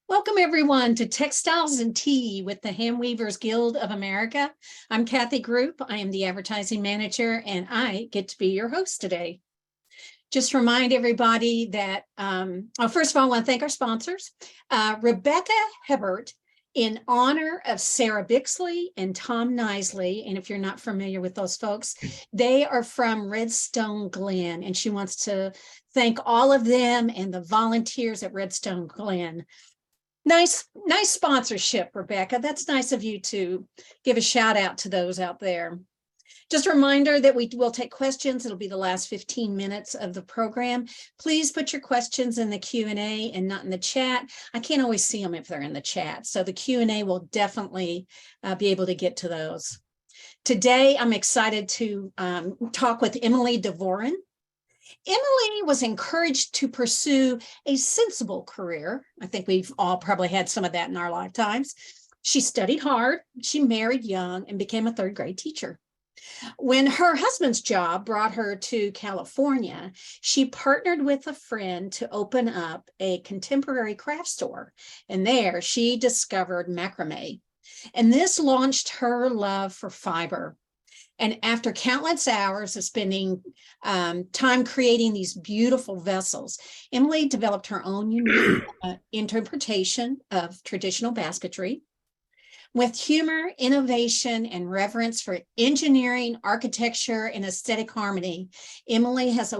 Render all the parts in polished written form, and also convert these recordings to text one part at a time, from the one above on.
Welcome everyone to Textiles and Tea with the Handweavers Guild of America. I'm Kathy Group. I am the advertising manager and I get to be your host today. Just remind everybody that, first of all, I want to thank our sponsors. Rebecca Hebert, in honor of Sarah Bixley and Tom Nisley, and if you're not familiar with those folks, they are from Redstone Glen, and she wants to thank all of them and the volunteers at Redstone Glen. Nice sponsorship, Rebecca. That's nice of you to give a shout out to those out there. Just a reminder that we will take questions. It'll be the last 15 minutes of the program. Please put your questions in the Q&A and not in the chat. I can't always see them if they're in the chat. So the Q&A will definitely be able to get to those. Today, I'm excited to talk with Emily Dvorin. Emily was encouraged to pursue a sensible career. I think we've all probably had some of that in our lifetimes. She studied hard, she married young, and became a third grade teacher. When her husband's job brought her to California, she partnered with a friend to open up a contemporary craft store. And there she discovered macrame. And this launched her love for fiber. And after countless hours of spending time creating these beautiful vessels, Emily developed her own unique interpretation of traditional basketry. With humor, innovation, and reverence for engineering, architecture, and aesthetic harmony, Emily has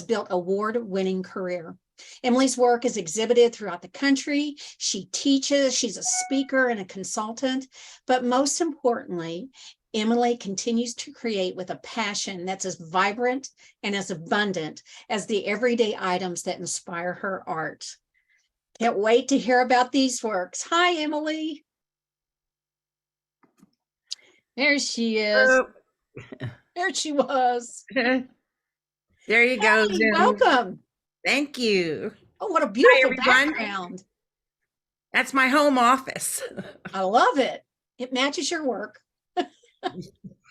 built an award-winning career. Emily's work is exhibited throughout the country. She teaches, she's a speaker and a consultant, but most importantly, Emily continues to create with a passion that's as vibrant and as abundant as the everyday items that inspire her art. Can't wait to hear about these works. Hi, Emily. There she is. Oh. There she was. There you go. Hey, welcome. Thank you. Oh, what a beautiful Hi, background. That's my home office. I love it. It matches your work.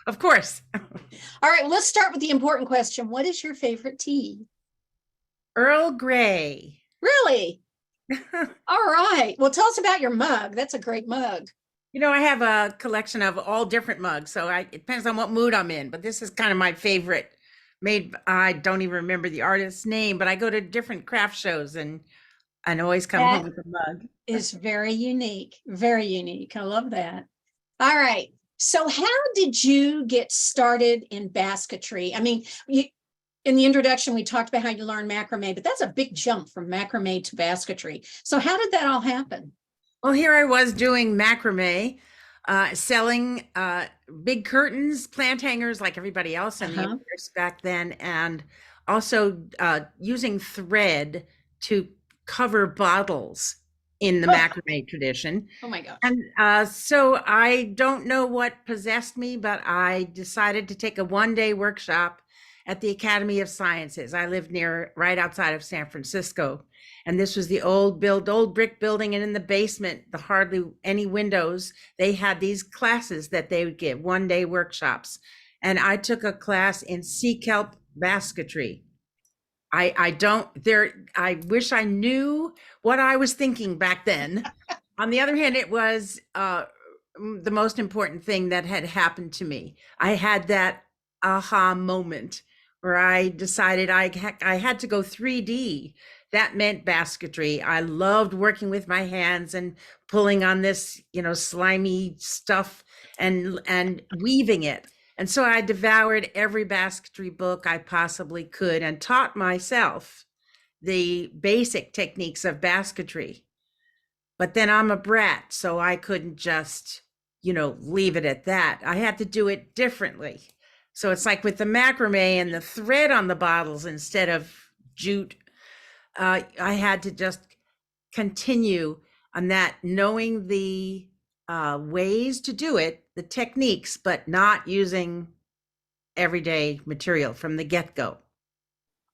Of course. All right, let's start with the important question. What is your favorite tea? Earl Grey. Really? All right. Well, tell us about your mug. That's a great mug. You know, I have a collection of all different mugs, so it depends on what mood I'm in, but this is kind of my favorite. I don't even remember the artist's name, but I go to different craft shows and always come home with a mug. Is very unique. Very unique. I love that. All right. So how did you get started in basketry? I mean, in the introduction, we talked about how you learned macrame, but that's a big jump from macrame to basketry. So how did that all happen? Well, here I was doing macrame, selling big curtains, plant hangers like everybody else in the universe back then, and also using thread to cover bottles in the macrame tradition. Oh my gosh. And so I don't know what possessed me, but I decided to take a one-day workshop at the Academy of Sciences. I lived right outside of San Francisco. And this was the old brick building. And in the basement, the hardly any windows, they had these classes that they would give, one-day workshops. And I took a class in sea kelp basketry. I wish I knew what I was thinking back then. On the other hand, it was the most important thing that had happened to me. I had that aha moment where I decided I had to go 3D. That meant basketry. I loved working with my hands and pulling on this, slimy stuff and weaving it. And so I devoured every basketry book I possibly could and taught myself the basic techniques of basketry. But then I'm a brat, so I couldn't just, leave it at that. I had to do it differently. So it's like with the macrame and the thread on the bottles instead of jute, I had to just continue on that, knowing the ways to do it, the techniques, but not using everyday material from the get-go.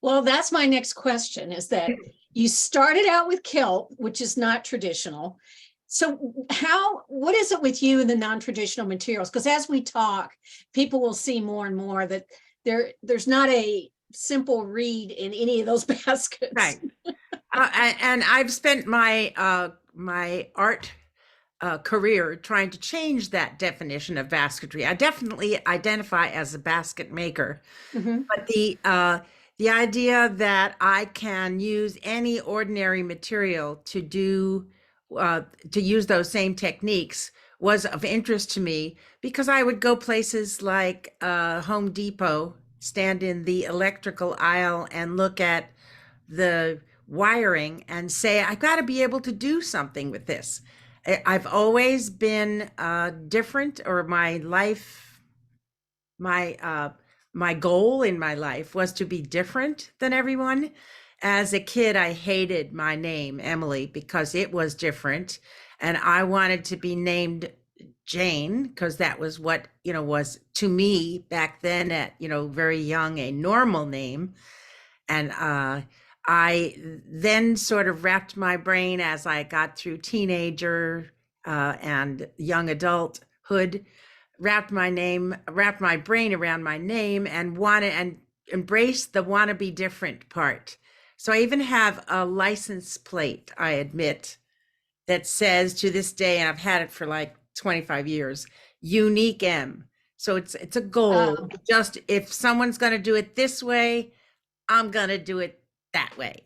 Well, that's my next question, is that you started out with kelp, which is not traditional. So what is it with you and the non-traditional materials? Because as we talk, people will see more and more that there's not a simple read in any of those baskets. Right. And I've spent my art career trying to change that definition of basketry. I definitely identify as a basket maker, Mhm. but the idea that I can use any ordinary material uh, to use those same techniques was of interest to me because I would go places like Home Depot, stand in the electrical aisle and look at the wiring and say, I got to be able to do something with this. I've always been different, or my my goal in my life was to be different than everyone. As a kid, I hated my name, Emily, because it was different, and I wanted to be named Jane because that was what, was to me back then at, very young, a normal name. And I then sort of wrapped my brain as I got through teenager and young adulthood, wrapped my brain around my name and wanted and embraced the wanna be different part. So I even have a license plate, I admit, that says to this day, and I've had it for like 25 years, unique M. So it's a goal. Um, Just if someone's going to do it this way, I'm going to do it that way.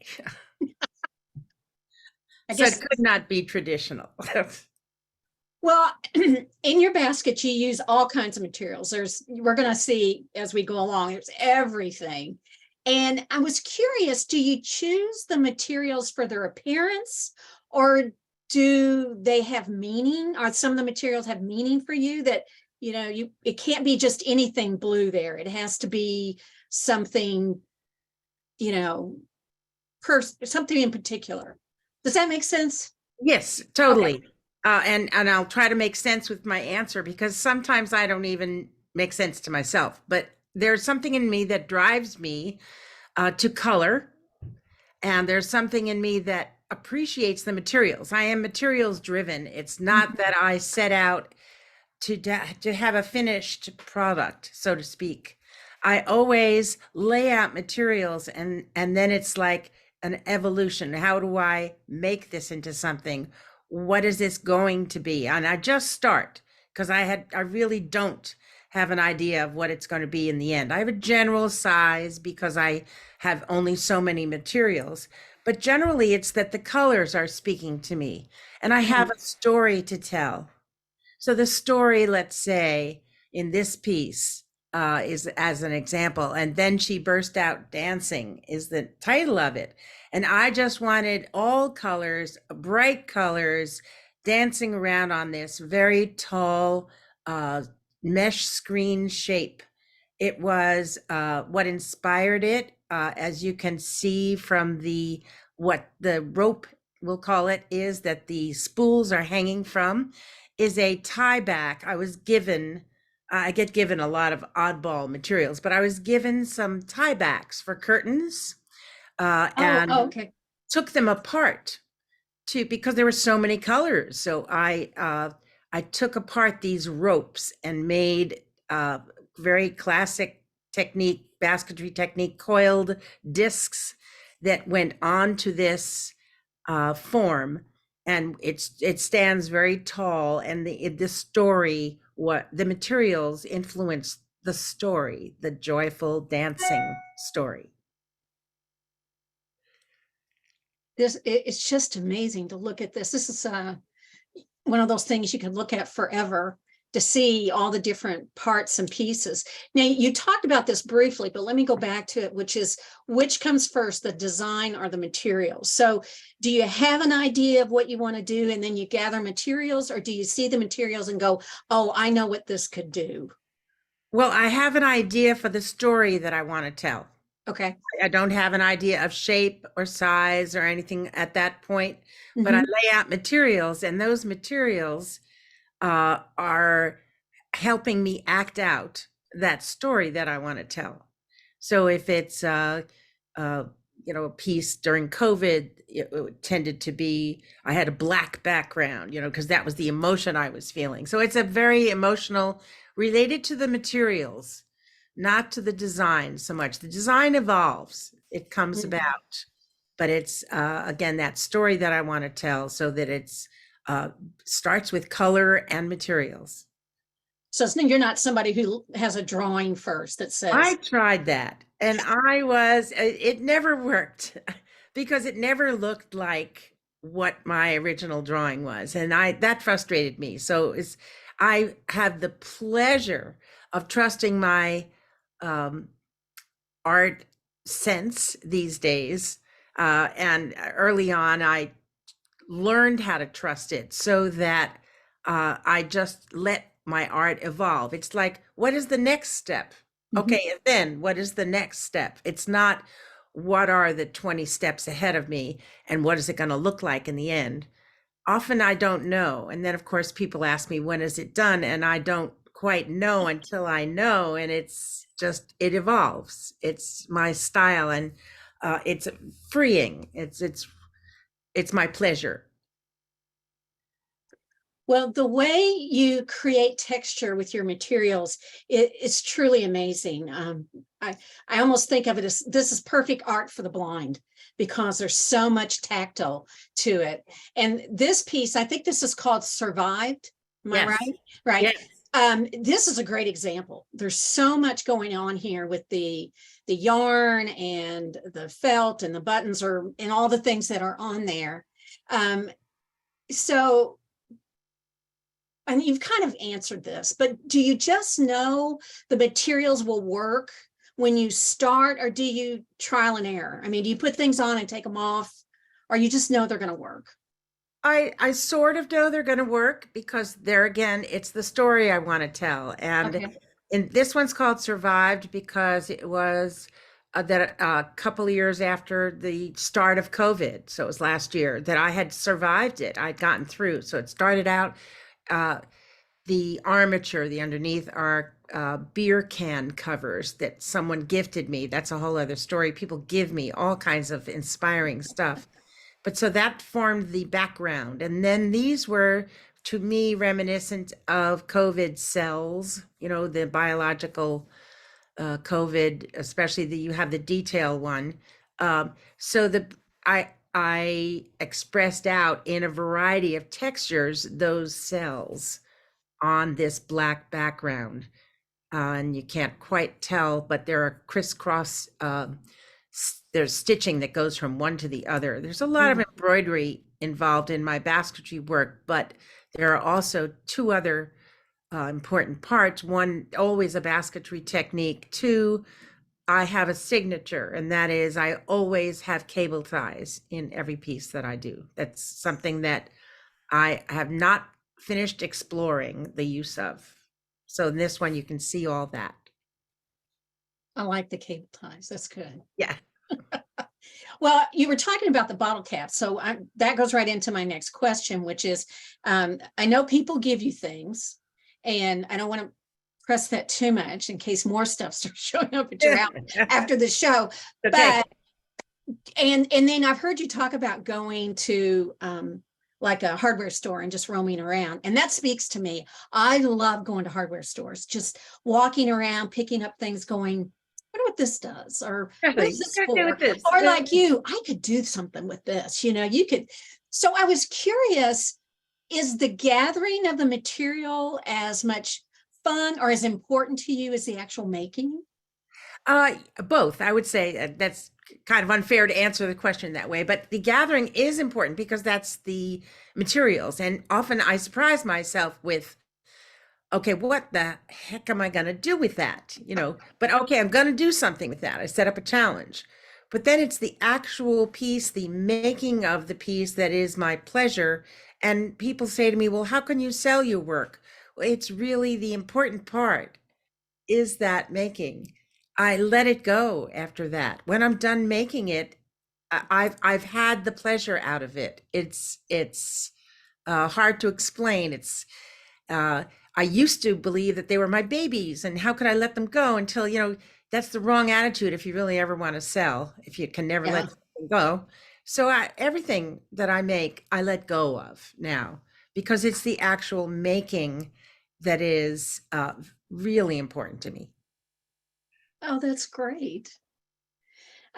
I So it guess, could not be traditional. well, in your basket, you use all kinds of materials. We're going to see as we go along, there's everything. And I was curious, do you choose the materials for their appearance, or do they have meaning? Or some of the materials have meaning for you that, it can't be just anything blue there. It has to be something, you know, something in particular. Does that make sense? Yes, Okay. totally. And I'll try to make sense with my answer because sometimes I don't even make sense to myself. But there's something in me that drives me to color, and there's something in me that appreciates the materials. I am materials driven. It's not that I set out to have a finished product, so to speak. I always lay out materials, and then it's like an evolution. How do I make this into something? What is this going to be? And I just start because I really don't have an idea of what it's going to be in the end. I have a general size because I have only so many materials, but generally it's that the colors are speaking to me and I have Mhm. a story to tell. So the story, let's say, in this piece is as an example, and then she burst out dancing is the title of it. And I just wanted all colors, bright colors, dancing around on this very tall uh, mesh screen shape. It was what inspired it, as you can see from what the rope, we'll call it, is that the spools are hanging from, is a tie back. I get given a lot of oddball materials, but I was given some tie backs for curtains Oh, and okay. took them apart because there were so many colors. So I took apart these ropes and made very classic technique, basketry technique, coiled discs that went onto this form, and it stands very tall. And the story, what the materials influenced the story, the joyful dancing story. It's just amazing to look at this. This is one of those things you could look at forever to see all the different parts and pieces. Now, you talked about this briefly, but let me go back to it, which comes first, the design or the materials? So do you have an idea of what you want to do and then you gather materials, or do you see the materials and go, oh, I know what this could do? Well, I have an idea for the story that I want to tell. Okay. I don't have an idea of shape or size or anything at that point, but I Mhm. lay out materials, and those materials are helping me act out that story that I want to tell. So if it's uh, a piece during COVID, it tended to be I had a black background, because that was the emotion I was feeling. So it's a very emotional, related to the materials, not to the design so much. The design evolves, it comes Mhm. about, but it's again that story that I want to tell, so that it's uh, starts with color and materials. So you're not somebody who has a drawing first that I says, tried that, and it never worked because it never looked like what my original drawing was. And that frustrated me. So I have the pleasure of trusting my um, art sense these days. And early on, I learned how to trust it so that I just let my art evolve. It's like, what is the next step? Mhm. Okay, and then what is the next step? It's not what are the 20 steps ahead of me and what is it going to look like in the end? Often I don't know. And then, of course, people ask me, when is it done? And I don't quite know until I know. And it's just, it evolves. It's my style, and it's freeing. It's my pleasure. Well, the way you create texture with your materials is truly amazing. I, I almost think of it as this is perfect art for the blind because there's so much tactile to it. And this piece, I think this is called Survived. Am I Yes. right? Right. Yes. This is a great example. There's so much going on here with the yarn and the felt and the buttons and all the things that are on there. Um, so and you've kind of answered this, but do you just know the materials will work when you start, or do you trial and error? I mean, do you put things on and take them off, or you just know they're going to work? I sort of know they're going to work because there again, it's the story I want to tell. And Okay. this one's called Survived because it was that a couple of years after the start of COVID. So it was last year that I had survived it. I'd gotten through. So it started out, uh, the armature, the underneath are beer can covers that someone gifted me. That's a whole other story. People give me all kinds of inspiring stuff. But so that formed the background. And then these were, to me, reminiscent of COVID cells, the biological COVID, especially you have the detail one. So I expressed out in a variety of textures those cells on this black background. And you can't quite tell, but there are crisscross, there's stitching that goes from one to the other. There's a lot of Mhm. embroidery involved in my basketry work, but there are also two other important parts. One, always a basketry technique. Two, I have a signature, and that is I always have cable ties in every piece that I do. That's something that I have not finished exploring the use of. So in this one, you can see all that. I like the cable ties. That's good. Yeah. Well, you were talking about the bottle cap. So that goes right into my next question, which is I know people give you things, and I don't want to press that too much in case more stuff starts showing up at your house after the show. Okay. But and then I've heard you talk about going to like a hardware store and just roaming around. And that speaks to me. I love going to hardware stores, just walking around, picking up things, going, I wonder what this does, or what Really, is what this can I do with for? this? Or like you, I could do something with this, you could. So I was curious, is the gathering of the material as much fun or as important to you as the actual making? Both. I would say that's kind of unfair to answer the question that way, but the gathering is important because that's the materials. And often I surprise myself with, okay, what the heck am I going to do with that? But okay, I'm going to do something with that. I set up a challenge. But then it's the actual piece, the making of the piece that is my pleasure. And people say to me, well, how can you sell your work? Well, it's really the important part is that making. I let it go after that. When I'm done making it, I've had the pleasure out of it. It's hard to explain. It's uh, I used to believe that they were my babies, and how could I let them go until that's the wrong attitude if you really ever want to sell. If you can never Yeah. let something go, so everything that I make, I let go of now because it's the actual making that is really important to me. Oh, that's great.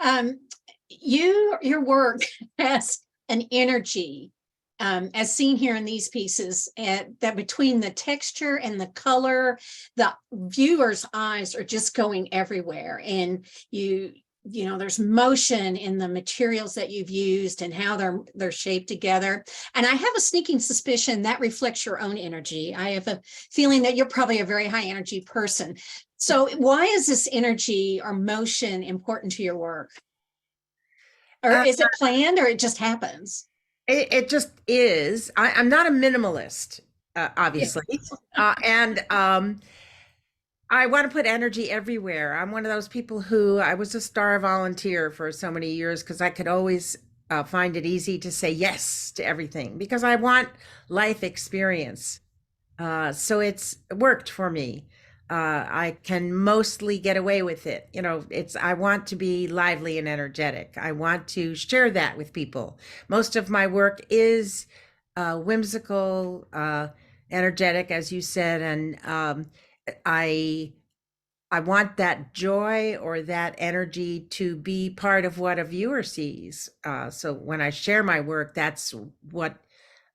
Um, your work has an energy, as seen here in these pieces, that between the texture and the color, the viewer's eyes are just going everywhere. And there's motion in the materials that you've used and how they're shaped together. And I have a sneaking suspicion that reflects your own energy. I have a feeling that you're probably a very high energy person. So why is this energy or motion important to your work? Or Uh, is it planned or it just happens? it just is. I'm not a minimalist, obviously, and I want to put energy everywhere. I'm one of those people who I was a star volunteer for so many years because I could always find it easy to say yes to everything because I want life experience. So it's worked for me. I can mostly get away with it. I want to be lively and energetic. I want to share that with people. Most of my work is whimsical, energetic, as you said, and I I want that joy or that energy to be part of what a viewer sees. So when I share my work, that's what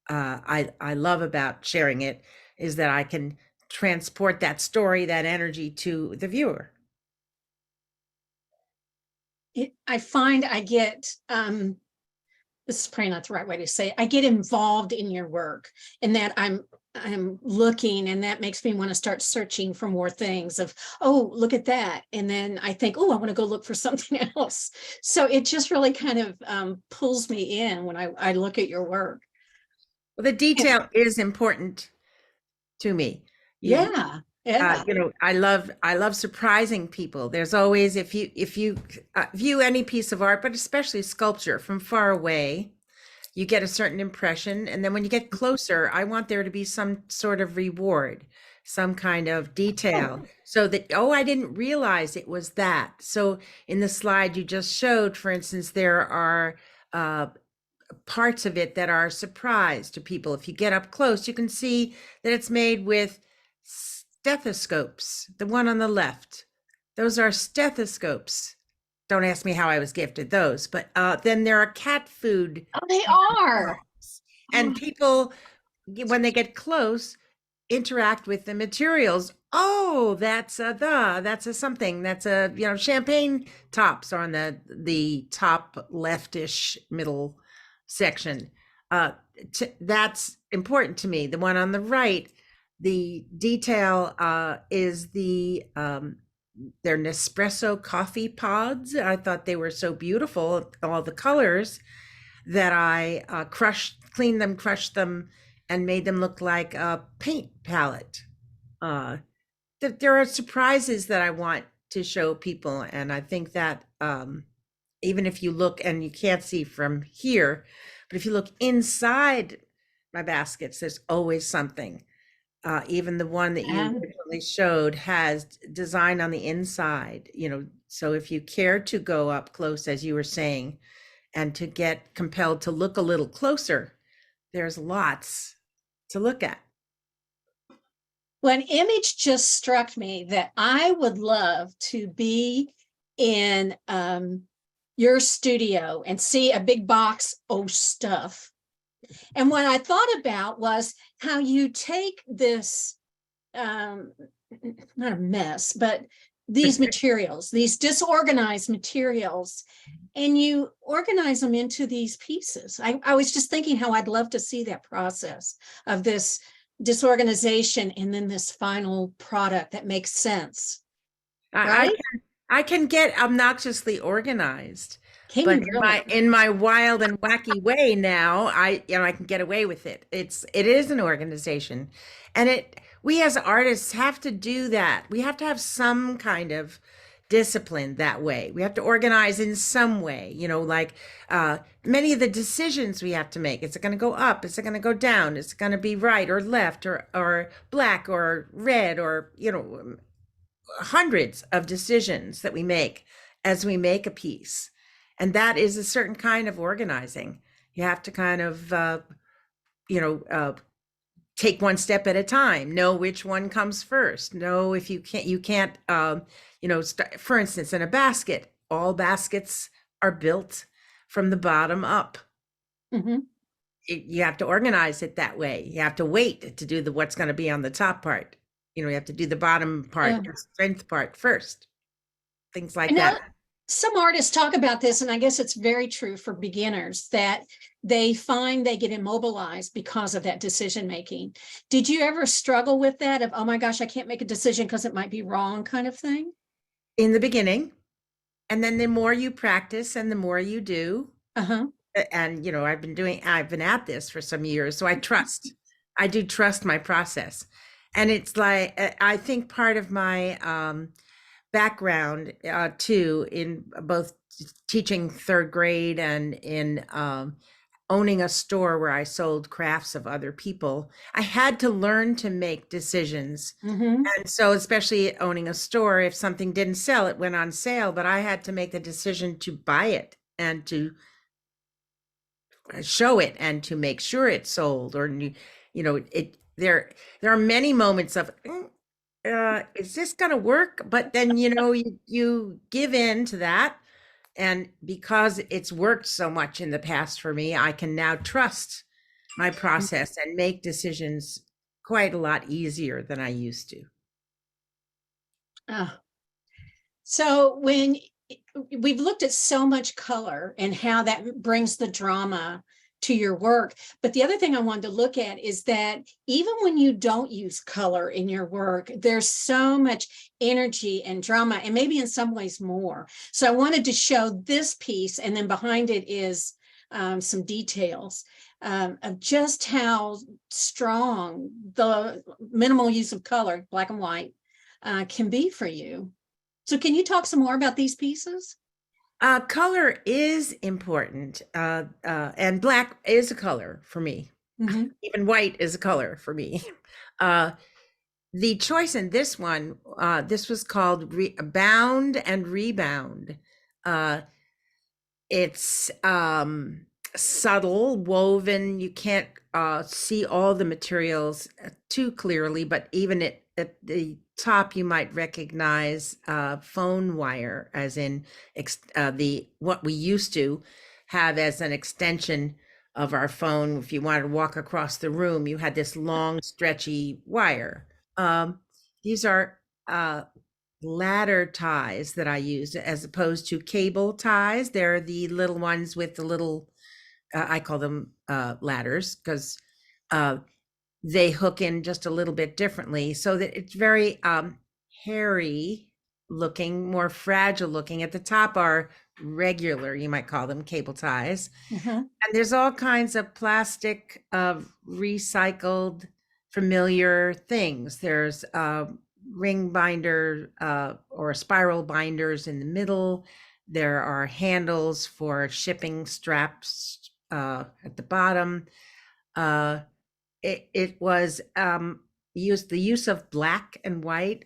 I love about sharing it is that I can transport that story, that energy to the viewer. I find I get, this is probably not the right way to say it. I get involved in your work and that I'm looking, and that makes me want to start searching for more things of, oh, look at that. And then I think, oh, I want to go look for something else. So it just really kind of pulls me in when I look at your work. Well, the detail is important to me. You, Yeah. Yeah. I love surprising people. There's always, if you view any piece of art, but especially sculpture from far away, you get a certain impression, and then when you get closer, I want there to be some sort of reward, some kind of detail, so that, oh, I didn't realize it was that. So in the slide you just showed, for instance, there are uh, parts of it that are a surprise to people. If you get up close, you can see that it's made with stethoscopes. The one on the left, those are stethoscopes. Don't ask me how I was gifted those, but then there are cat food Oh, they are. box. And Oh, people, when they get close, interact with the materials. Oh, that's a something. That's a, champagne tops on the top leftish middle section. Uh, that's important to me. The one on the right, the detail is their Nespresso coffee pods. I thought they were so beautiful, all the colors, that I cleaned them, crushed them, and made them look like a paint palette. Uh, there are surprises that I want to show people, and I think that even if you look, and you can't see from here, but if you look inside my baskets, there's always something. Even the one that you and originally showed has design on the inside, so if you care to go up close, as you were saying, and to get compelled to look a little closer, there's lots to look at. Well, an image just struck me that I would love to be in your studio and see a big box of stuff. And what I thought about was how you take this, um, not a mess, but these materials, these disorganized materials, and you organize them into these pieces. I was just thinking how I'd love to see that process of this disorganization and then this final product that makes sense, I, I right? can I can get obnoxiously organized, Can but you really? in my wild and wacky way now, I can get away with it. It is an organization, and we as artists have to do that. We have to have some kind of discipline that way. We have to organize in some way, like many of the decisions we have to make. Is it going to go up? Is it going to go down? Is it going to be right or left or black or red, or hundreds of decisions that we make as we make a piece. And that is a certain kind of organizing. You have to kind of, you know, uh, take one step at a time, know which one comes first, know if you can't for instance, in a basket, all baskets are built from the bottom up. Mhm. You have to organize it that way. You have to wait to do the what's going to be on the top part. You have to do the bottom part, Yeah. the strength part first, things I like know that. some artists talk about this, and I guess it's very true for beginners that they find they get immobilized because of that decision making. Did you ever struggle with that of, oh my gosh, I can't make a decision because it might be wrong kind of thing? In the beginning, and then the more you practice and the more you do, Uh-huh. and I've been at this for some years, so I do trust my process. And it's like, I think part of my background too, in both teaching third grade and in owning a store where I sold crafts of other people, I had to learn to make decisions. Mm-hmm. And so, especially owning a store, if something didn't sell, it went on sale, but I had to make the decision to buy it and to show it and to make sure it sold. Or there are many moments of is this going to work, but then you give in to that, and because it's worked so much in the past for me, I can now trust my process and make decisions quite a lot easier than I used to. Oh. So when we've looked at so much color and how that brings the drama to your work, but the other thing I wanted to look at is that even when you don't use color in your work, there's so much energy and drama, and maybe in some ways more. So I wanted to show this piece, and then behind it is some details of just how strong the minimal use of color, black and white, can be for you. So can you talk some more about these pieces? Color is important, and black is a color for me. Mm-hmm. Even white is a color for me. Uh, the choice in this one, this was called Bound and Rebound. Uh, it's subtle, woven. You can't see all the materials too clearly, but even at the top, you might recognize phone wire, as in the what we used to have as an extension of our phone. If you wanted to walk across the room, you had this long, stretchy wire. Um, these are ladder ties that I use as opposed to cable ties. They're the little ones with the little, I call them ladders, because they hook in just a little bit differently, so that it's very hairy looking, more fragile looking. At the top are regular, you might call them cable ties. Mm-hmm. And there's all kinds of plastic, recycled, familiar things. There's ring binder or spiral binders in the middle. There are handles for shipping straps at the bottom. It was the use of black and white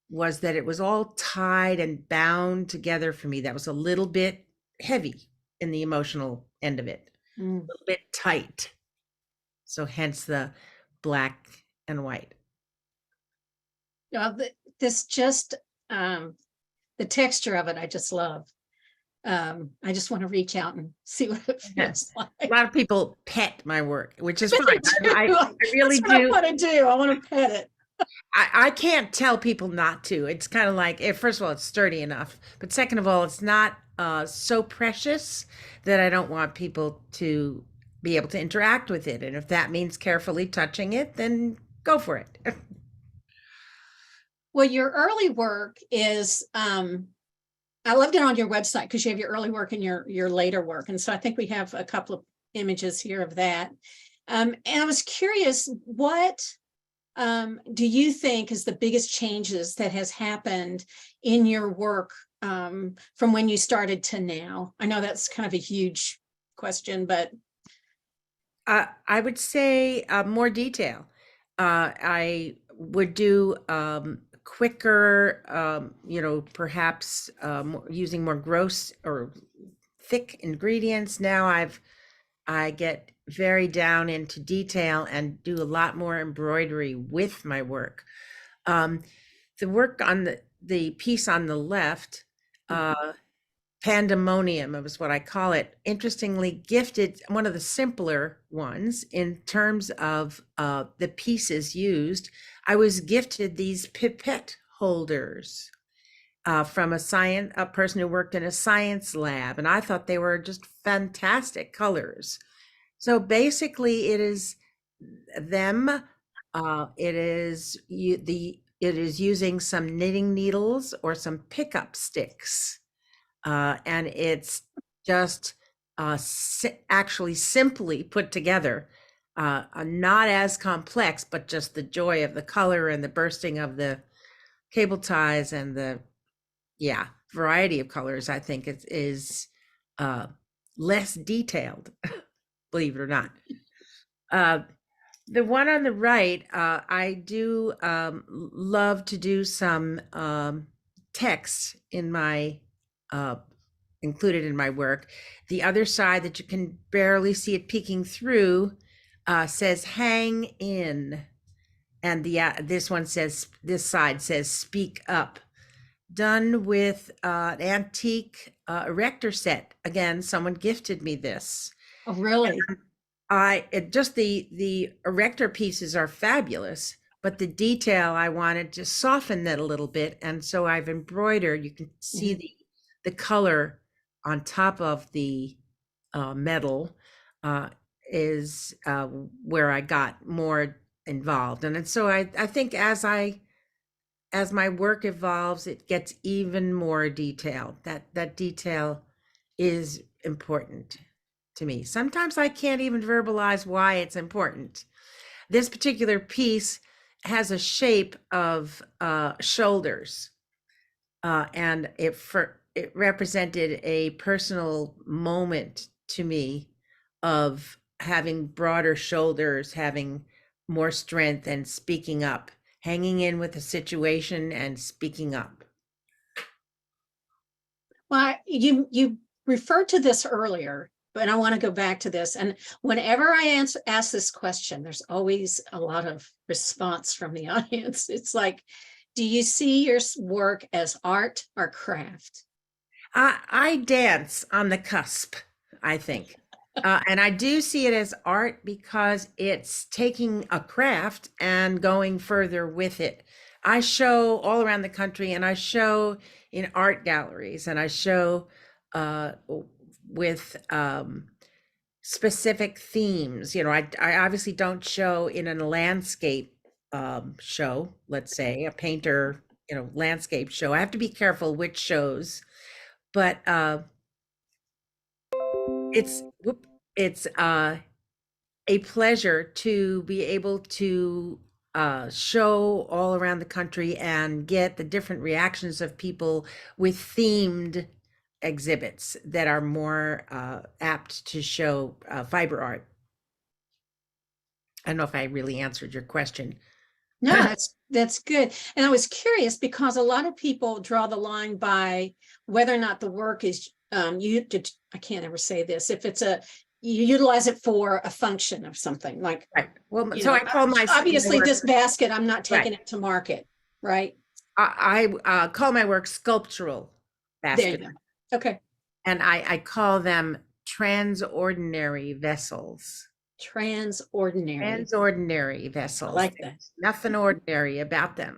was that it was all tied and bound together for me. That was a little bit heavy in the emotional end of it, a Mm. little bit tight. So hence the black and white. Well, this just the texture of it, I just love. I just want to reach out and see what it Yeah. feels A like. lot of people pet my work, which is But fine. I really That's what I do. want to do. I want to pet it. I can't tell people not to. It's kind of like, first of all, it's sturdy enough, but second of all, it's not so precious that I don't want people to be able to interact with it. And if that means carefully touching it, then go for it. Well, your early work is I loved it on your website because you have your early work and your later work. And so I think we have a couple of images here of that. And I was curious, what do you think is the biggest changes that has happened in your work from when you started to now? I know that's kind of a huge question, but I would say more detail. I would do quicker, perhaps using more gross or thick ingredients. Now I get very down into detail and do a lot more embroidery with my work. The work on the piece on the left, Pandemonium was what I call it. Interestingly, gifted one of the simpler ones in terms of the pieces used. I was gifted these pipette holders from a person who worked in a science lab, and I thought they were just fantastic colors. So basically, it is them. It is using some knitting needles or some pickup sticks, and it's just actually simply put together, not as complex, but just the joy of the color and the bursting of the cable ties and the variety of colors. I think it is less detailed, believe it or not. The one on the right, I do love to do some text in my included in my work. The other side that you can barely see it peeking through says "hang in," and this side says "speak up." Done with an antique erector set. Again, someone gifted me this. Oh, really? The erector pieces are fabulous, but the detail I wanted to soften that a little bit, and so I've embroidered. You can see the color on top of the metal is where I got more involved, and so I think as my work evolves, it gets even more detailed. That detail is important to me. Sometimes I can't even verbalize why it's important. This particular piece has a shape of shoulders, and it represented a personal moment to me of having broader shoulders, having more strength, and speaking up, hanging in with the situation and speaking up. Well, you referred to this earlier, but I want to go back to this. And whenever I ask this question, there's always a lot of response from the audience. It's like, do you see your work as art or craft? I dance on the cusp, I think. And I do see it as art because it's taking a craft and going further with it. I show all around the country, and I show in art galleries, and I show with specific themes. I obviously don't show in a landscape show, let's say a painter, landscape show. I have to be careful which shows, but it's a pleasure to be able to show all around the country and get the different reactions of people with themed exhibits that are more apt to show fiber art. I don't know if I really answered your question. No, that's good. And I was curious because a lot of people draw the line by whether or not the work is I can't ever say this, if it's you utilize it for a function of something, like, right. Well, so I call my obviously work, this basket, I'm not taking right, it to market, right? I call my work sculptural basket. There you go. Okay. And I call them transordinary vessels. Transordinary vessels. I like that. There's nothing ordinary about them.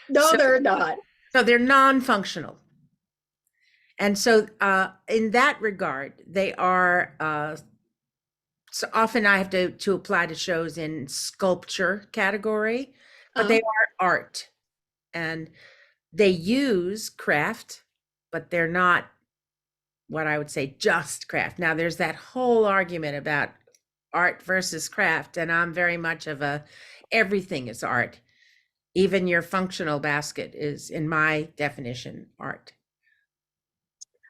No, they're not. So they're non-functional. And so in that regard, they are, so often I have to apply to shows in sculpture category, but they are art. And they use craft, but they're not what I would say just craft. Now, there's that whole argument about art versus craft, and I'm very much of everything is art. Even your functional basket is, in my definition, art.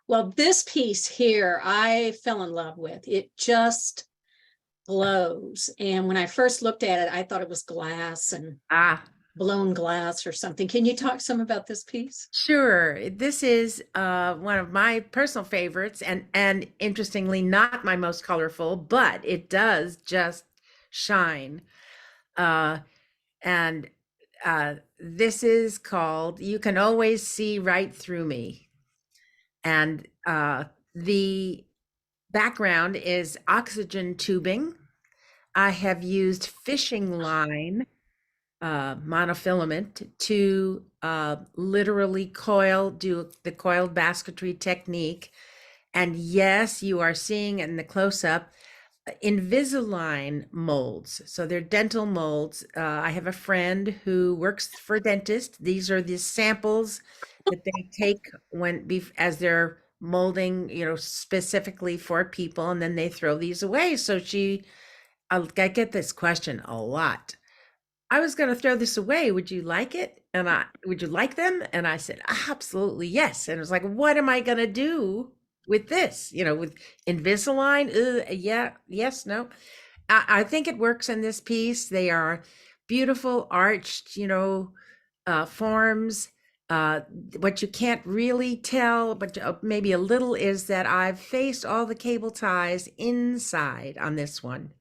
Well, this piece here, I fell in love with. It just glows. And when I first looked at it, I thought it was glass. And blown glass or something. Can you talk some about this piece? Sure. This is one of my personal favorites, and interestingly, not my most colorful, but it does just shine. Uh, and this is called "You Can Always See Right Through Me," and the background is oxygen tubing. I have used fishing line monofilament to literally do the coiled basketry technique. And yes, you are seeing in the close-up Invisalign molds. So they're dental molds. I have a friend who works for a dentist. These are the samples that they take as they're molding, specifically for people, and then they throw these away. So I get this question a lot. I was going to throw this away. Would you like it? Would you like them? And I said, absolutely yes. And it was like, what am I going to do with this? With Invisalign? Yeah, yes, no. I think it works in this piece. They are beautiful, arched, forms. What you can't really tell, but maybe a little, is that I've faced all the cable ties inside on this one.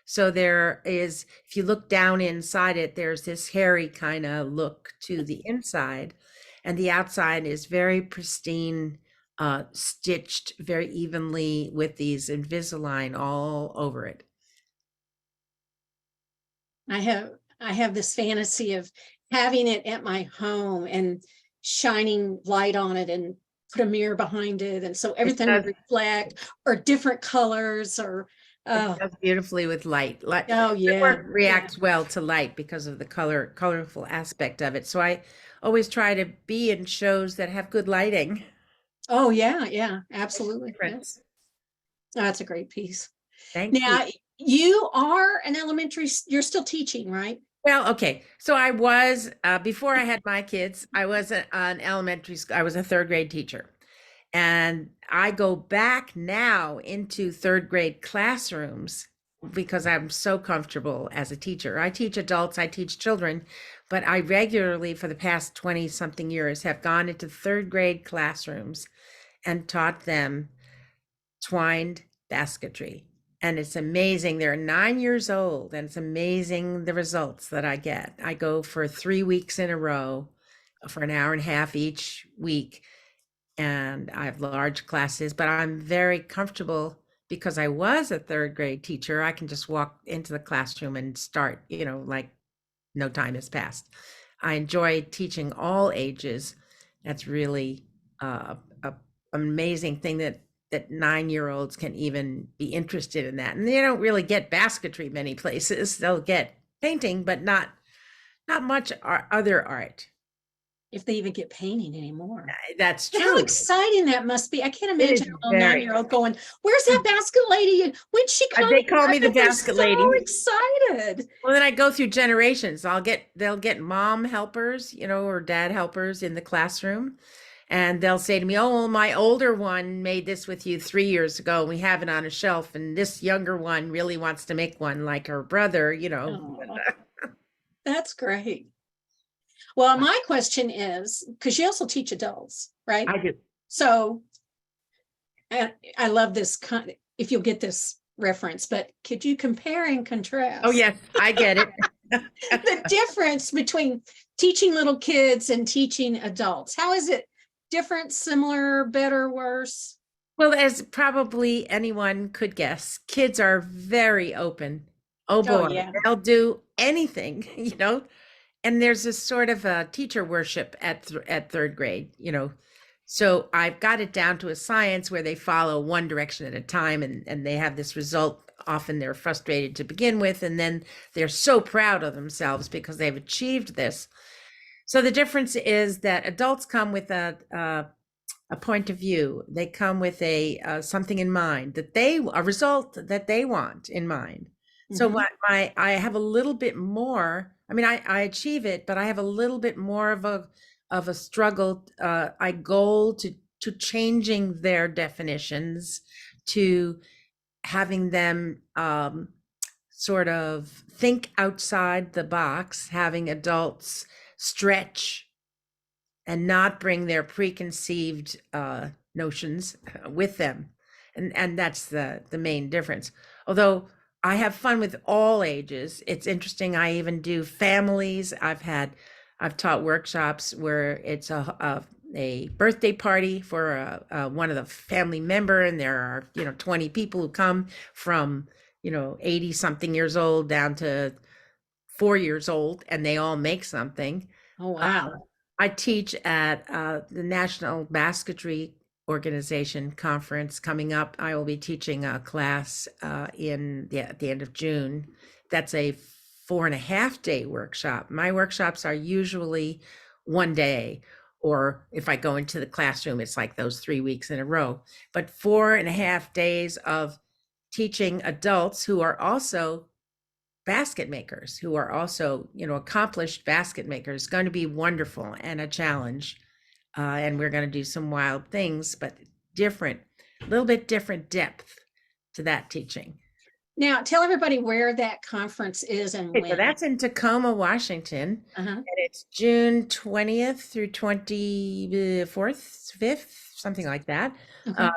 So there is, if you look down inside it, there's this hairy kind of look to the inside, and the outside is very pristine, stitched very evenly with these Invisalign all over it. I have this fantasy of having it at my home and shining light on it and put a mirror behind it, and so everything would reflect, or different colors, or it does beautifully with light. Oh yeah, it reacts well to light because of the colorful aspect of it. So I always try to be in shows that have good lighting. Oh yeah, absolutely. Yes. Oh, that's a great piece. Thank you. You are you're still teaching, right? Well, okay. So I was, before I had my kids, I was an elementary school, I was a third grade teacher. And I go back now into third grade classrooms because I'm so comfortable as a teacher. I teach adults, I teach children, but I regularly, for the past 20 something years, have gone into third grade classrooms and taught them twined basketry. And it's amazing. They're 9 years old, and it's amazing the results that I get. I go for 3 weeks in a row for an hour and a half each week. And I have large classes, but I'm very comfortable because I was a third grade teacher. I can just walk into the classroom and start, like no time has passed. I enjoy teaching all ages. That's really an amazing thing that 9-year-olds can even be interested in that. And they don't really get basketry many places. They'll get painting, but not much other art. If they even get painting anymore. That's true. How exciting that must be. I can't imagine a little 9-year-old going, where's that basket lady? And when's she coming? They call me the basket lady. So excited. Well, then I go through generations. They'll get mom helpers, or dad helpers in the classroom. And they'll say to me, oh, well, my older one made this with you 3 years ago. We have it on a shelf. And this younger one really wants to make one like her brother, Oh, that's great. Well, my question is, because you also teach adults, right? I do. So I love this, if you'll get this reference, but could you compare and contrast? Oh, yes, I get it. The difference between teaching little kids and teaching adults. How is it different, similar, better, worse? Well, as probably anyone could guess, kids are very open. Oh boy, yeah. They'll do anything, And there's this sort of a teacher worship at third grade, So I've got it down to a science where they follow one direction at a time, and they have this result. Often they're frustrated to begin with, and then they're so proud of themselves because they've achieved this. So the difference is that adults come with a point of view. They come with a something in mind, a result that they want in mind. So I have a little bit more. I mean, I achieve it, but I have a little bit more of a struggle. I goal to changing their definitions, to having them sort of think outside the box, having adults stretch and not bring their preconceived notions with them. And that's the main difference. Although I have fun with all ages. It's interesting. I even do families. I've taught workshops where it's a birthday party for one of the family member, and there are 20 people who come from 80 something years old down to 4 years old, and they all make something. Oh, Uh, wow. I teach at the National Basketry Organization conference coming up. I will be teaching a class at the end of June. That's a 4.5 day workshop. My workshops are usually one day, or if I go into the classroom, it's like those 3 weeks in a row. But 4.5 days of teaching adults who are also basket makers, who are also accomplished basket makers, is going to be wonderful and a challenge. And we're going to do some wild things, but different, a little bit different depth to that teaching. Now, tell everybody where that conference is and Okay, so when. that's in Tacoma, Washington, Uh-huh. and it's June 20th through 24th, 5th, something like that. Okay.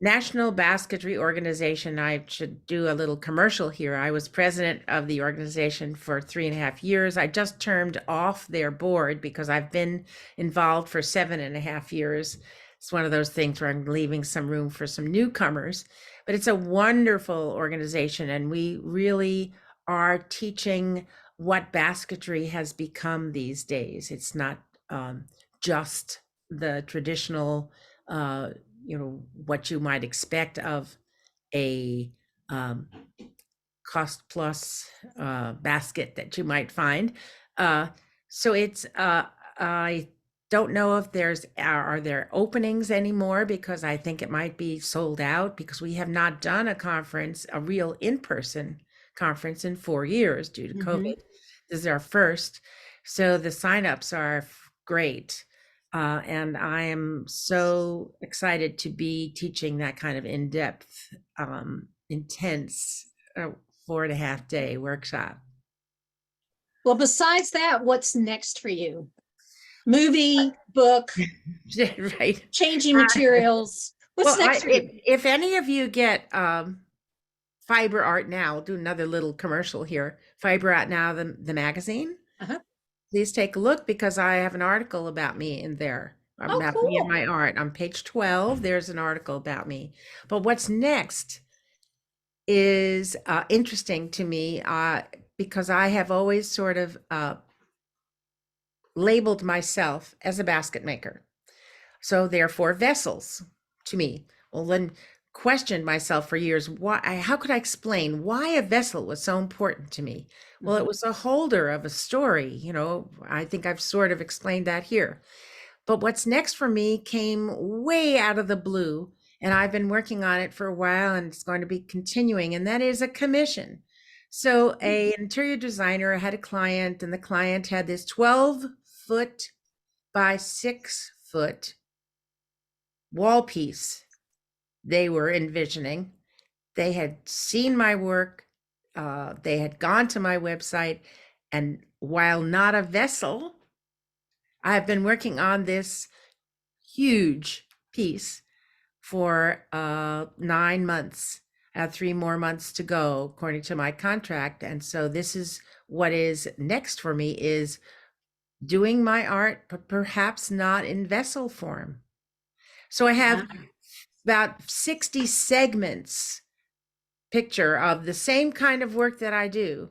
National Basketry Organization. I should do a little commercial here. I was president of the organization for 3.5 years. I just turned off their board because I've been involved for 7.5 years. It's one of those things where I'm leaving some room for some newcomers, but it's a wonderful organization, and we really are teaching what basketry has become these days. It's not just the traditional what you might expect of a cost plus basket that you might find. So it's I don't know if are there openings anymore, because I think it might be sold out, because we have not done a real in-person conference in 4 years due to COVID. This is our first. So the signups are great. And I am so excited to be teaching that kind of in-depth, intense 4.5 day workshop. Well, besides that, what's next for you? Movie, book, Right. changing materials. What's Well, next for you? if any of you get Fiber Art Now, I'll do another little commercial here. Fiber Art Now, the magazine. Uh-huh. Please take a look, because I have an article about me in there, Oh, about me and cool. my art. On page 12, there's an article about me. But what's next is interesting to me, because I have always sort of labeled myself as a basket maker. So therefore, vessels to me. Well, then questioned myself for years, how could I explain why a vessel was so important to me? Well, it was a holder of a story. I think I've sort of explained that here. But what's next for me came way out of the blue, and I've been working on it for a while, and it's going to be continuing, and that is a commission. So an interior designer had a client, and the client had this 12-foot by 6-foot wall piece they were envisioning. They had seen my work. They had gone to my website, and while not a vessel, I've been working on this huge piece for 9 months. I have 3 more months to go according to my contract. And so this is what is next for me, is doing my art, but perhaps not in vessel form. So I have about 60 segments picture of the same kind of work that I do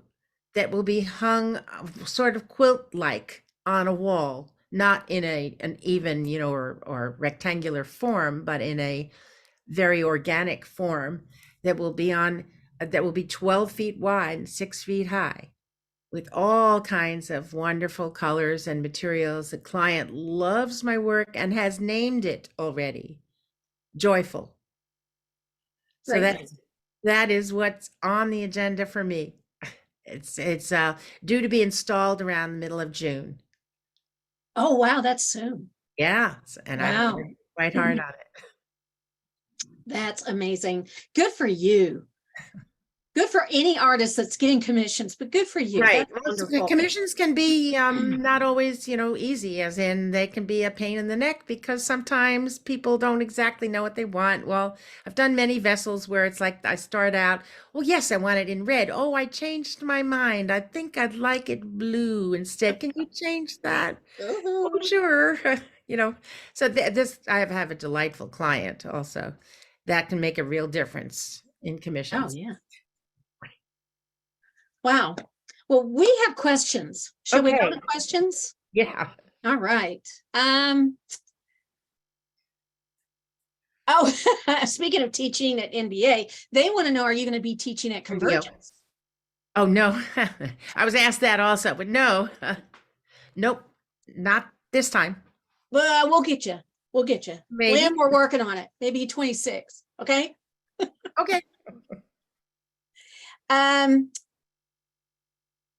that will be hung sort of quilt-like on a wall, not in an even, or rectangular form, but in a very organic form that will be 12 feet wide and 6 feet high, with all kinds of wonderful colors and materials. The client loves my work and has named it already Joyful. So that is what's on the agenda for me. It's due to be installed around the middle of June. Oh, wow, that's soon. Yeah, and I've Wow. worked quite hard on it. That's amazing. Good for you. Good for any artist that's getting commissions, but good for you. Right. That's Well, wonderful. commissions can be not always, easy, as in they can be a pain in the neck because sometimes people don't exactly know what they want. Well, I've done many vessels where it's like I start out, oh, yes, I want it in red. Oh, I changed my mind. I think I'd like it blue instead. Can you change that? Oh, Ooh. sure. You know, so this, I have a delightful client also that can make a real difference in Oh, commissions. yeah. Wow. Well, we have questions. Shall we go Okay. to questions? Yeah. All right. Oh, speaking of teaching at NBA, they want to know, are you going to be teaching at MBO. Convergence? Oh, no. I was asked that also, but no. Nope. Not this time. Well, we'll get you. We'll get you. When Maybe. we're working on it, maybe 26. Okay. Okay. Um,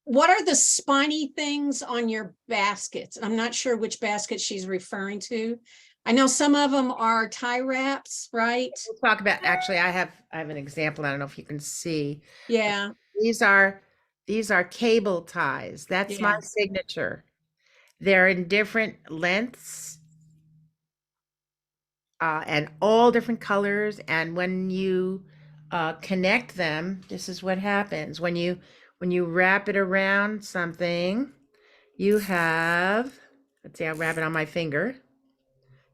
what are the spiny things on your baskets? I'm not sure which basket she's referring to. I know some of them are tie wraps, right? We'll talk about, actually, I have an example. I don't know if you can see. Yeah, These are these are cable ties. That's my yeah. signature. They're in different lengths and all different colors. And when you connect them, this is what happens. When you wrap it around something, you have, let's see, I'll wrap it on my finger.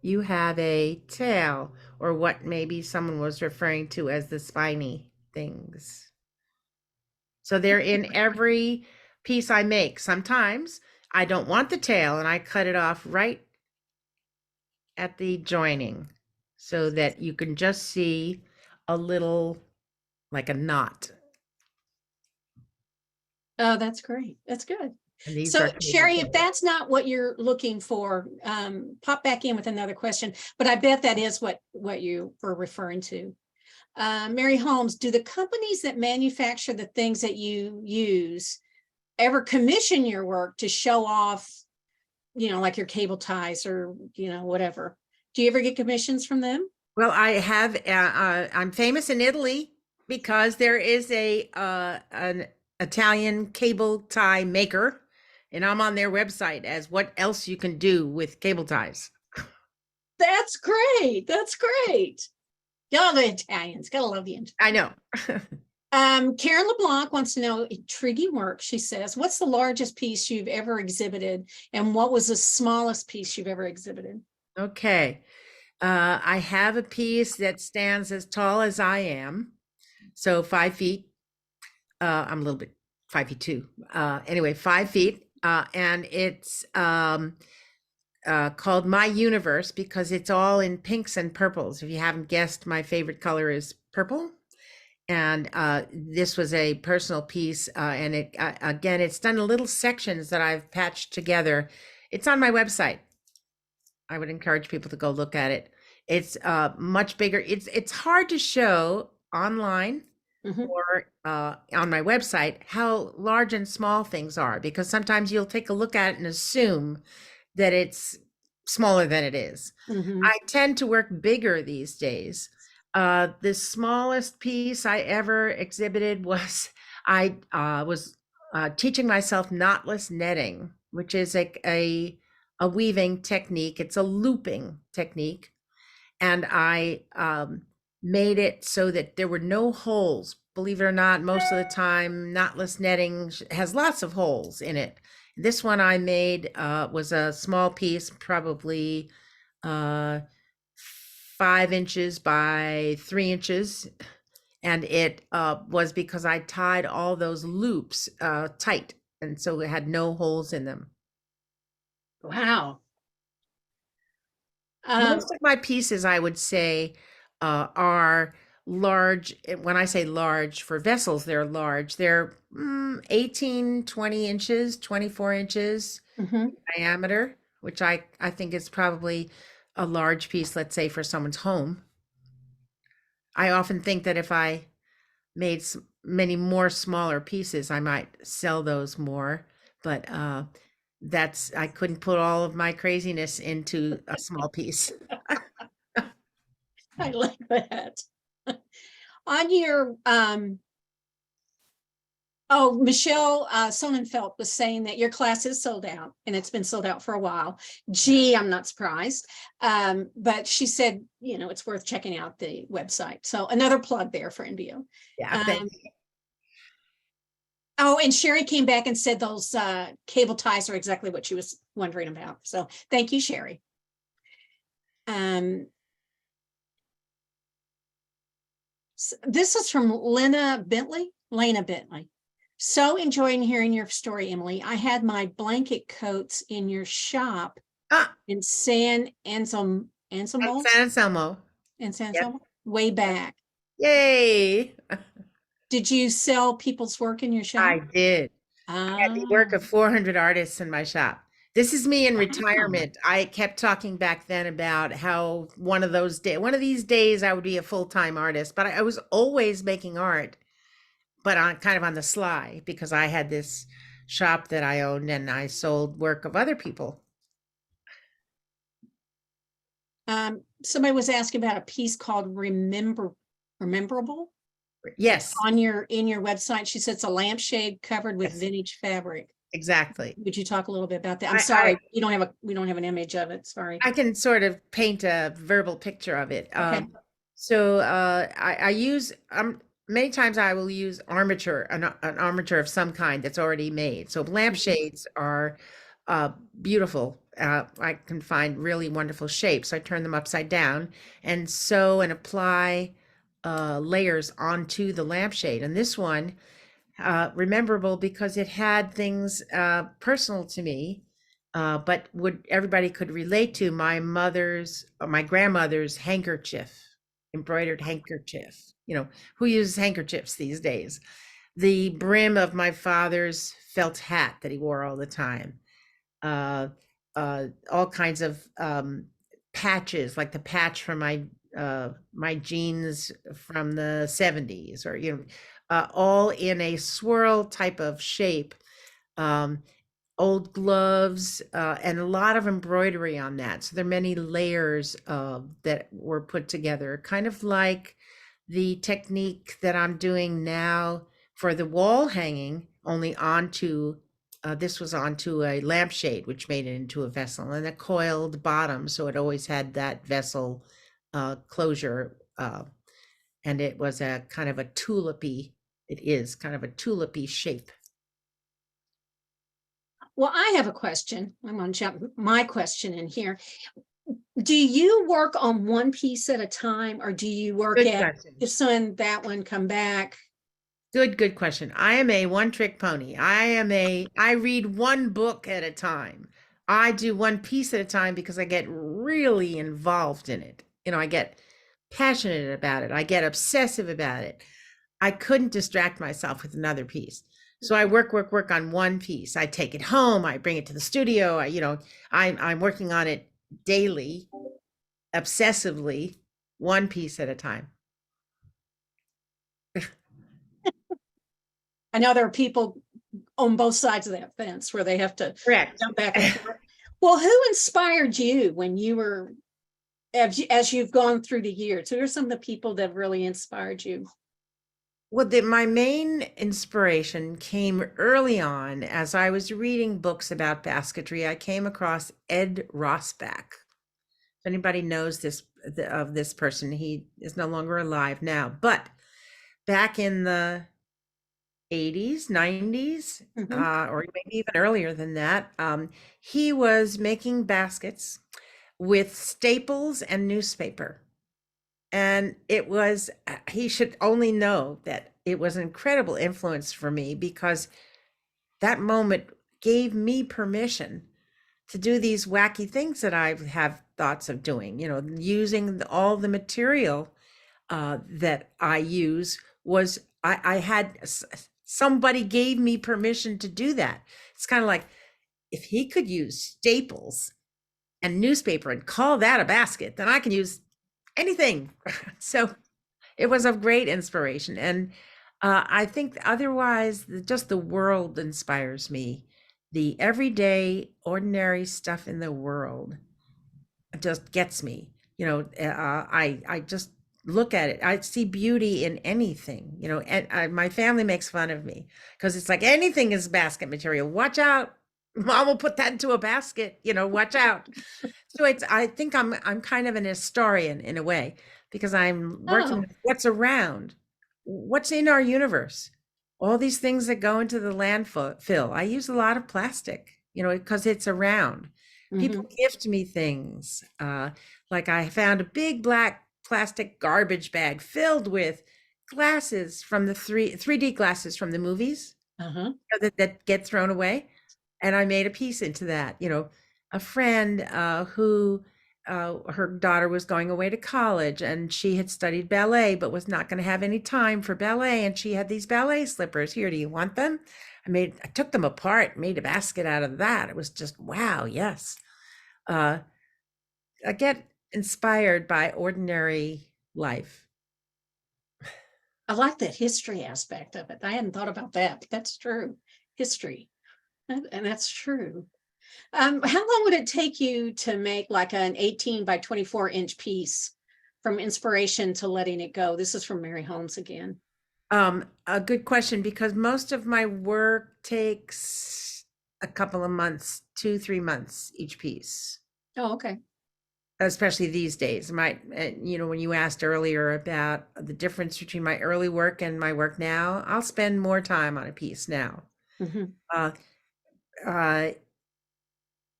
You have a tail, or what maybe someone was referring to as the spiny things. So they're in every piece I make. Sometimes I don't want the tail and I cut it off right at the joining so that you can just see a little, like a knot. Oh, that's great. That's good. And these So are cable Sherry, if ties. that's not what you're looking for, pop back in with another question, but I bet that is what you were referring to. Mary Holmes, do the companies that manufacture the things that you use ever commission your work to show off, like your cable ties or, whatever? Do you ever get commissions from them? Well, I'm famous in Italy because there is an Italian cable tie maker, and I'm on their website as what else you can do with cable ties. That's great. That's great. Y'all the Italians, gotta love the I know. Karen LeBlanc wants to know intriguing work. She says, what's the largest piece you've ever exhibited? And what was the smallest piece you've ever exhibited? Okay. I have a piece that stands as tall as I am. So 5 feet. I'm a little bit 5 feet too. Anyway, 5 feet. And it's called My Universe because it's all in pinks and purples. If you haven't guessed, my favorite color is purple. And this was a personal piece. And it again, it's done in little sections that I've patched together. It's on my website. I would encourage people to go look at it. It's much bigger. It's hard to show online Mhm. or on my website how large and small things are because sometimes you'll take a look at it and assume that it's smaller than it is. Mhm. I tend to work bigger these days. The smallest piece I ever exhibited was I was teaching myself knotless netting, which is a weaving technique. It's a looping technique, and I made it so that there were no holes. Believe it or not, most of the time, knotless netting has lots of holes in it. This one I made was a small piece, probably 5 inches by 3 inches. And it was because I tied all those loops tight. And so it had no holes in them. Wow. Most of my pieces, I would say, are large. When I say large for vessels, they're large. They're 18, 20 inches, 24 inches mhm. diameter, which I think is probably a large piece, let's say, for someone's home. I often think that if I made many more smaller pieces, I might sell those more. But I couldn't put all of my craziness into a small piece. I like that. On your Oh, Michelle Sonnenfeld was saying that your class is sold out and it's been sold out for a while. Gee, I'm not surprised. But she said, it's worth checking out the website. So another plug there for NBO. Yeah, Um, thank you. oh, and Sherry came back and said those cable ties are exactly what she was wondering about. So thank you, Sherry. Um, this is from Lena Bentley. So enjoying hearing your story, Emily. I had my blanket coats in your shop Ah, in San Anselmo San Anselmo. and San Yep. Anselmo way Yep. back. Yay. Did you sell people's work in your shop? I did. I had the work Ah, of 400 artists in my shop. This is me in wow. retirement. I kept talking back then about how one of these days I would be a full-time artist, but I was always making art, but on kind of on the sly because I had this shop that I owned and I sold work of other people. Somebody was asking about a piece called Rememberable. It's Yes, on in your website. She said it's a lampshade covered with yes, vintage fabric. exactly. Would you talk a little bit about that? I'm I sorry, we don't have an image of it. Sorry. I can sort of paint a verbal picture of it. Okay. I use many times I will use an armature of some kind that's already made. So Mhm. lampshades are beautiful. I can find really wonderful shapes. I turn them upside down and sew and apply layers onto the lampshade. And this one rememberable because it had things personal to me, but would everybody could relate to my grandmother's handkerchief, embroidered handkerchief. Who uses handkerchiefs these days? The brim of my father's felt hat that he wore all the time. Uh, all kinds of patches, like the patch from my jeans from the 70s, or all in a swirl type of shape. Um, Old gloves, and a lot of embroidery on that. So there are many layers that were put together, kind of like the technique that I'm doing now for the wall hanging, only onto this was onto a lampshade, which made it into a vessel and a coiled bottom. So it always had that vessel closure. And it was a kind of a tulipy, it is kind of a tulipy shape. Well, I have a question. I'm going to jump my question in here. Do you work on one piece at a time, or do you work Good at question. this one, that one, come back? Good question. I am a one-trick pony. I read one book at a time. I do one piece at a time because I get really involved in it. I get passionate about it. I get obsessive about it. I couldn't distract myself with another piece. So I work on one piece. I take it home, I bring it to the studio. I'm working on it daily, obsessively, one piece at a time. I know there are people on both sides of that fence where they have to Correct. jump back and forth. Well, who inspired you when you were, as you've gone through the years? Who are some of the people that really inspired you? Well, my main inspiration came early on as I was reading books about basketry. I came across Ed Rosbach. If anybody knows of this person, he is no longer alive now. But back in the 80s, 90s, Mhm. or maybe even earlier than that, he was making baskets with staples and newspaper. And he should only know that it was an incredible influence for me because that moment gave me permission to do these wacky things that I have thoughts of doing, using all the material that I use was I had somebody gave me permission to do that. It's kind of like if he could use staples and newspaper and call that a basket, then I can use anything. So it was of great inspiration. And I think otherwise, just the world inspires me. The everyday, ordinary stuff in the world just gets me. I just look at it. I see beauty in anything, you know, and my family makes fun of me because it's like anything is basket material. Watch out. Mom will put that into a basket, you know, watch out. So I think I'm kind of an historian in a way because I'm working Oh, with what's around, what's in our universe. All these things that go into the landfill. I use a lot of plastic, you know, because it's around. People mhm. gift me things. Like I found a big black plastic garbage bag filled with glasses from the 3D glasses from the movies, Uh-huh. you know, that get thrown away. And I made a piece into that. You know, a friend who her daughter was going away to college and she had studied ballet but was not going to have any time for ballet. And she had these ballet slippers. Here, do you want them? I took them apart, made a basket out of that. It was just, wow, yes. Uh, I get inspired by ordinary life. I like that history aspect of it. I hadn't thought about that, but that's true. History. And that's true. How long would it take you to make like an 18 by 24-inch piece from inspiration to letting it go? This is from Mary Holmes again. A good question because most of my work takes a couple of months, 2, 3 months each piece, Oh, okay. especially these days. You know, when you asked earlier about the difference between my early work and my work now, I'll spend more time on a piece now. Mhm. Uh, uh,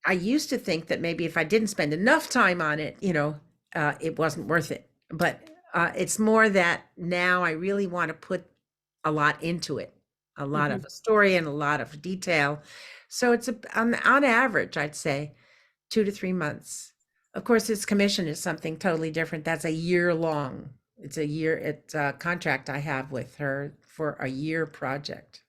I used to think that maybe if I didn't spend enough time on it, you know, it wasn't worth it. But it's more that now I really want to put a lot into it, a lot of Mhm. story and a lot of detail. So it's on average, I'd say 2 to 3 months. Of course, this commission is something totally different. That's a year long. It's a contract I have with her for a year project.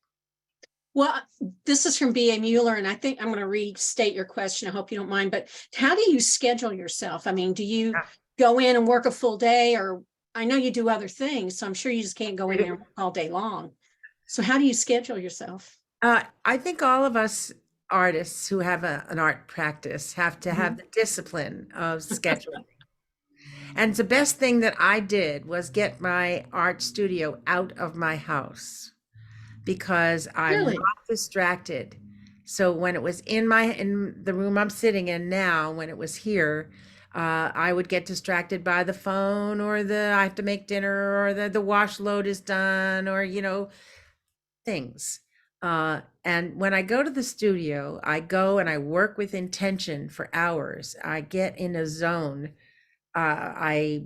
Well, this is from B.A. Mueller, and I think I'm going to restate your question. I hope you don't mind, but how do you schedule yourself? I mean, do you go in and work a full day, or I know you do other things, so I'm sure you just can't go in there all day long. So how do you schedule yourself? I think all of us artists who have an art practice have to have Mhm. the discipline of scheduling. And the best thing that I did was get my art studio out of my house because I'm Really? not distracted. So when it was in the room I'm sitting in now, when it was here, I would get distracted by the phone or I have to make dinner or the wash load is done or you know things. And when I go to the studio, I go and I work with intention for hours. I get in a zone. I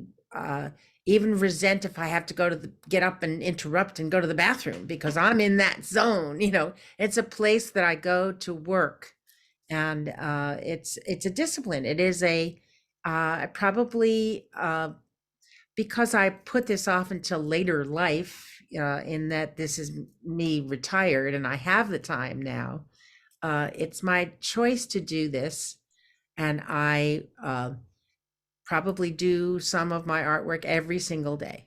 even resent if I have to get up and interrupt and go to the bathroom because I'm in that zone. You know, it's a place that I go to work, and it's a discipline. It is probably because I put this off until later life, in that this is me retired and I have the time now. It's my choice to do this, and I probably do some of my artwork every single day.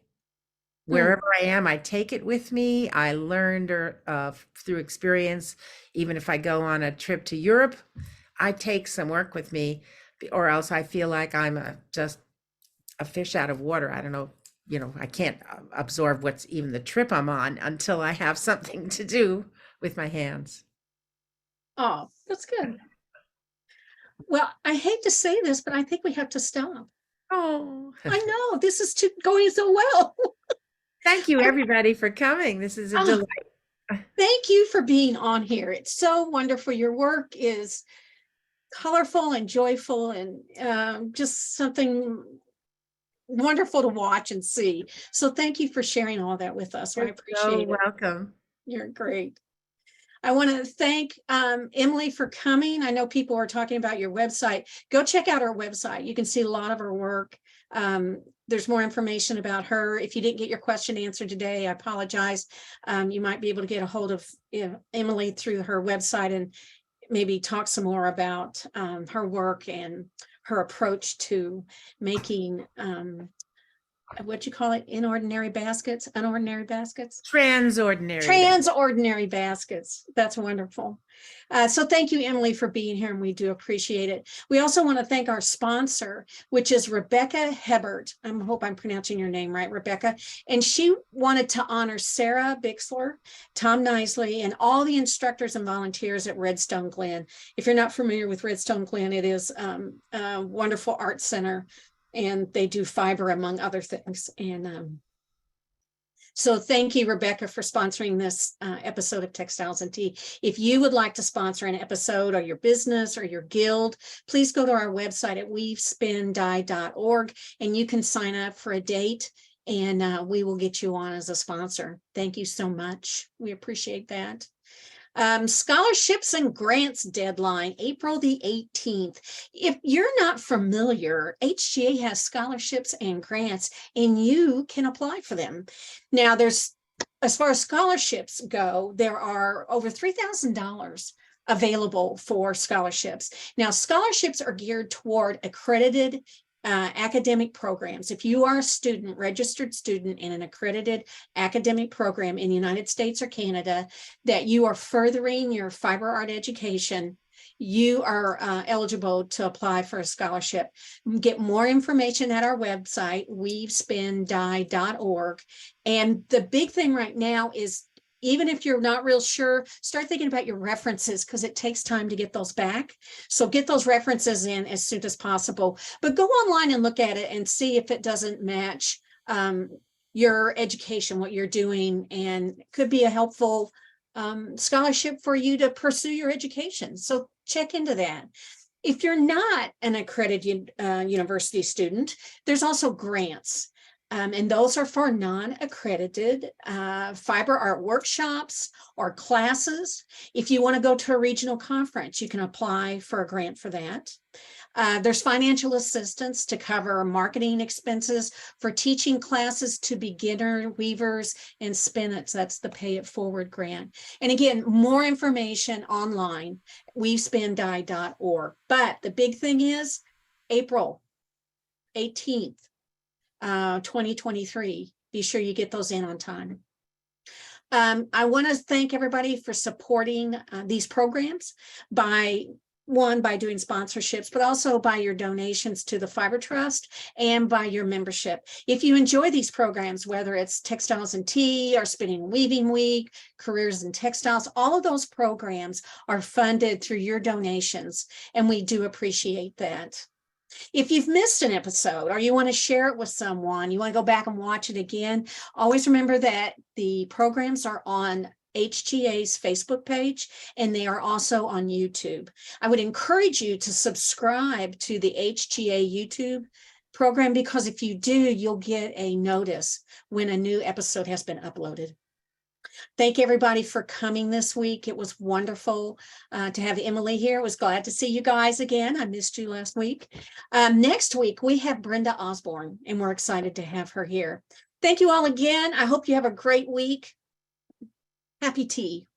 Hmm. Wherever I am, I take it with me. I learned through experience. Even if I go on a trip to Europe, I take some work with me, or else I feel like I'm just a fish out of water. I don't know, you know, I can't absorb what's even the trip I'm on until I have something to do with my hands. Oh, that's good. Well, I hate to say this, but I think we have to stop. Oh, I know this is going so well. thank you everybody for coming. This is a Oh, delight. thank you for being on here. It's so wonderful. Your work is colorful and joyful and just something wonderful to watch and see. So thank you for sharing all that with us. I You're so appreciate it. welcome. You're great. I want to thank Emily for coming. I know people are talking about your website. Go check out our website. You can see a lot of her work. There's more information about her. If you didn't get your question answered today, I apologize. You might be able to get a hold of Emily through her website and maybe talk some more about her work and her approach to making what you call it, inordinary baskets, unordinary baskets? Transordinary. Transordinary baskets. That's wonderful. So thank you, Emily, for being here, and we do appreciate it. We also want to thank our sponsor, which is Rebecca Hebert. I hope I'm pronouncing your name right, Rebecca. And she wanted to honor Sarah Bixler, Tom Nisley, and all the instructors and volunteers at Redstone Glen. If you're not familiar with Redstone Glen, it is a wonderful art center, and they do fiber, among other things. And so thank you, Rebecca, for sponsoring this episode of Textiles and Tea. If you would like to sponsor an episode, or your business or your guild, please go to our website at weavespindye.org, and you can sign up for a date, and we will get you on as a sponsor. Thank you so much. We appreciate that. Scholarships and grants deadline, April the 18th. If you're not familiar, HGA has scholarships and grants, and you can apply for them. Now, as far as scholarships go, there are over $3,000 available for scholarships. Now, scholarships are geared toward accredited academic programs. If you are a student, registered student in an accredited academic program in the United States or Canada, that you are furthering your fiber art education, you are eligible to apply for a scholarship. Get more information at our website, weavespindye.org. And the big thing right now is, even if you're not real sure, start thinking about your references, because it takes time to get those back. So get those references in as soon as possible. But go online and look at it and see if it doesn't match your education, what you're doing, and it could be a helpful scholarship for you to pursue your education. So check into that. If you're not an accredited university student, there's also grants. And those are for non-accredited fiber art workshops or classes. If you want to go to a regional conference, you can apply for a grant for that. There's financial assistance to cover marketing expenses for teaching classes to beginner weavers and spinnets. That's the Pay It Forward grant. And again, more information online, weavespindye.org. But the big thing is April 18th. 2023. Be sure you get those in on time. I want to thank everybody for supporting these programs by doing sponsorships, but also by your donations to the Fiber Trust and by your membership. If you enjoy these programs, whether it's Textiles and Tea or Spinning and Weaving Week, Careers in Textiles, all of those programs are funded through your donations, and we do appreciate that. If you've missed an episode or you want to share it with someone, you want to go back and watch it again, always remember that the programs are on HGA's Facebook page, and they are also on YouTube. I would encourage you to subscribe to the HGA YouTube program, because if you do, you'll get a notice when a new episode has been uploaded. Thank everybody for coming this week. It was wonderful to have Emily here. I was glad to see you guys again. I missed you last week. Next week, we have Brenda Osborne, and we're excited to have her here. Thank you all again. I hope you have a great week. Happy tea.